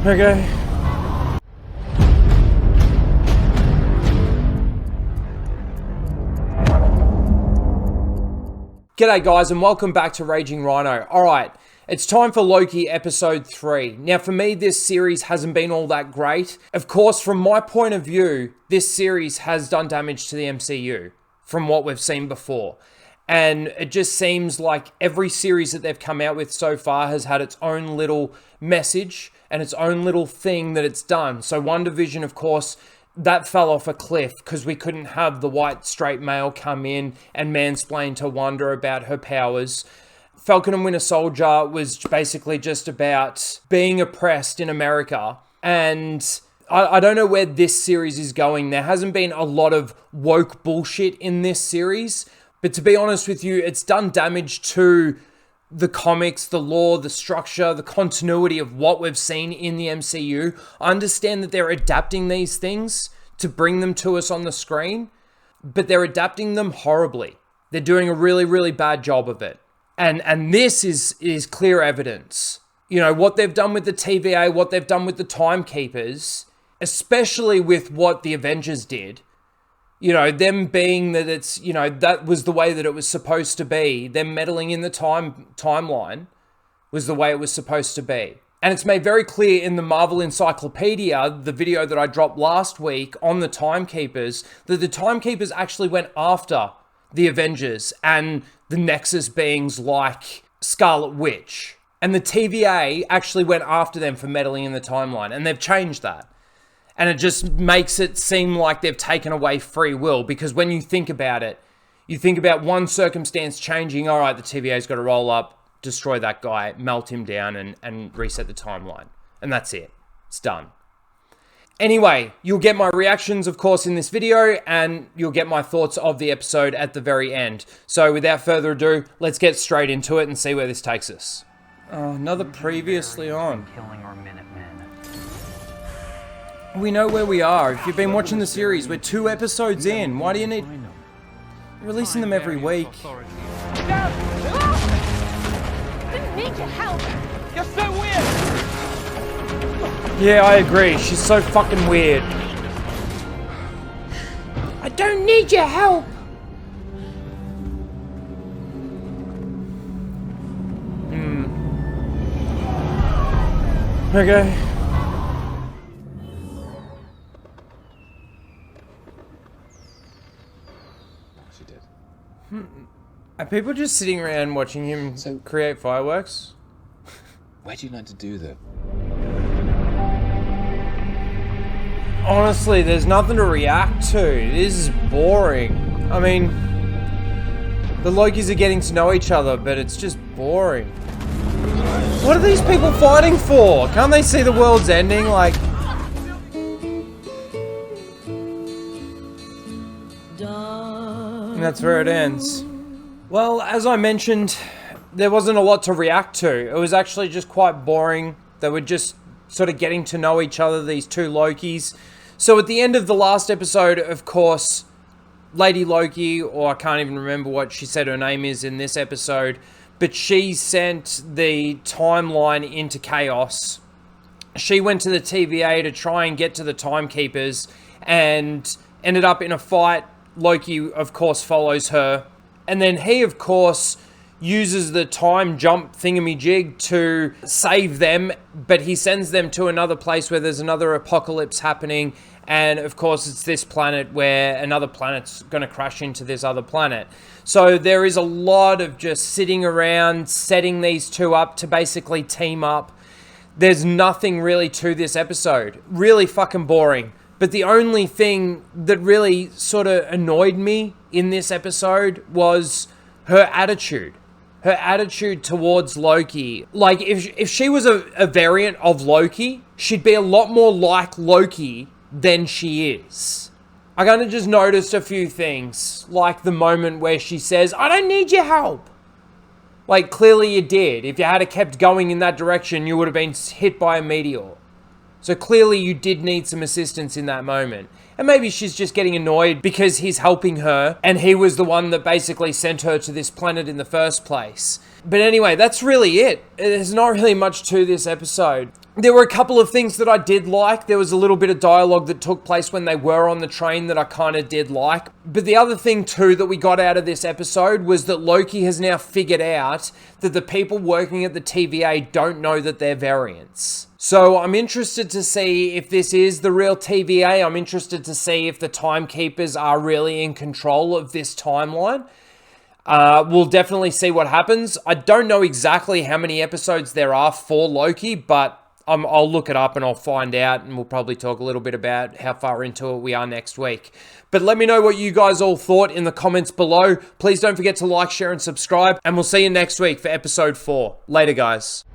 Okay. G'day guys and welcome back to Raging Rhino. Alright, it's time for Loki episode 3. Now for me this series hasn't been all that great. Of course from my point of view, this series has done damage to the MCU from what we've seen before. And it just seems like every series that they've come out with so far has had its own little message and its own little thing that it's done. So WandaVision, of course, that fell off a cliff because we couldn't have the white straight male come in and mansplain to Wanda about her powers. Falcon and Winter Soldier was basically just about being oppressed in America. And I don't know where this series is going. There hasn't been a lot of woke bullshit in this series. But to be honest with you, it's done damage to the comics, the lore, the structure, the continuity of what we've seen in the MCU. I understand that they're adapting these things to bring them to us on the screen, but they're adapting them horribly. They're doing a really, really bad job of it. And this is clear evidence. You know, what they've done with the TVA, what they've done with the Timekeepers, especially with what the Avengers did. You know, them being that it's, you know, that was the way that it was supposed to be. Them meddling in the timeline was the way it was supposed to be. And it's made very clear in the Marvel Encyclopedia, the video that I dropped last week on the Timekeepers, that the Timekeepers actually went after the Avengers and the Nexus beings like Scarlet Witch. And the TVA actually went after them for meddling in the timeline. And they've changed that. And it just makes it seem like they've taken away free will, because when you think about it, you think about one circumstance changing, all right, the TVA's got to roll up, destroy that guy, melt him down and reset the timeline. And that's it. It's done. Anyway, you'll get my reactions, of course, in this video, and you'll get my thoughts of the episode at the very end. So without further ado, let's get straight into it and see where this takes us. Another previously on. Killing our Minutemen. We know where we are. If you've been watching the series, we're 2 episodes in. Why do you need... You're releasing them every week. I didn't need your help. You're so weird. Yeah, I agree. She's so fucking weird. I don't need your help. Okay. Are people just sitting around watching him create fireworks? Where do you like to do them? Honestly, there's nothing to react to. This is boring. I mean, the Lokis are getting to know each other, but it's just boring. What are these people fighting for? Can't they see the world's ending? Like... And that's where it ends. Well, as I mentioned, there wasn't a lot to react to. It was actually just quite boring. They were just sort of getting to know each other, these 2 Lokis. So at the end of the last episode, of course, Lady Loki, or I can't even remember what she said her name is in this episode, but she sent the timeline into chaos. She went to the TVA to try and get to the Timekeepers and ended up in a fight. Loki, of course, follows her. And then he, of course, uses the time jump thingamajig to save them, but he sends them to another place where there's another apocalypse happening. And, of course, it's this planet where another planet's going to crash into this other planet. So there is a lot of just sitting around, setting these 2 up to basically team up. There's nothing really to this episode. Really fucking boring. But the only thing that really sort of annoyed me in this episode was her attitude. Her attitude towards Loki. Like, if she was a variant of Loki, she'd be a lot more like Loki than she is. I kind of just noticed a few things. Like the moment where she says, I don't need your help. Like, clearly you did. If you had kept going in that direction, you would have been hit by a meteor. So clearly you did need some assistance in that moment. And maybe she's just getting annoyed because he's helping her and he was the one that basically sent her to this planet in the first place. But anyway, that's really it. There's not really much to this episode. There were a couple of things that I did like. There was a little bit of dialogue that took place when they were on the train that I kind of did like. But the other thing too that we got out of this episode was that Loki has now figured out that the people working at the TVA don't know that they're variants. So I'm interested to see if this is the real TVA. I'm interested to see if the timekeepers are really in control of this timeline. We'll definitely see what happens. I don't know exactly how many episodes there are for Loki, but I'll look it up and I'll find out, and we'll probably talk a little bit about how far into it we are next week. But let me know what you guys all thought in the comments below. Please don't forget to like, share, and subscribe, and we'll see you next week for episode 4. Later, guys.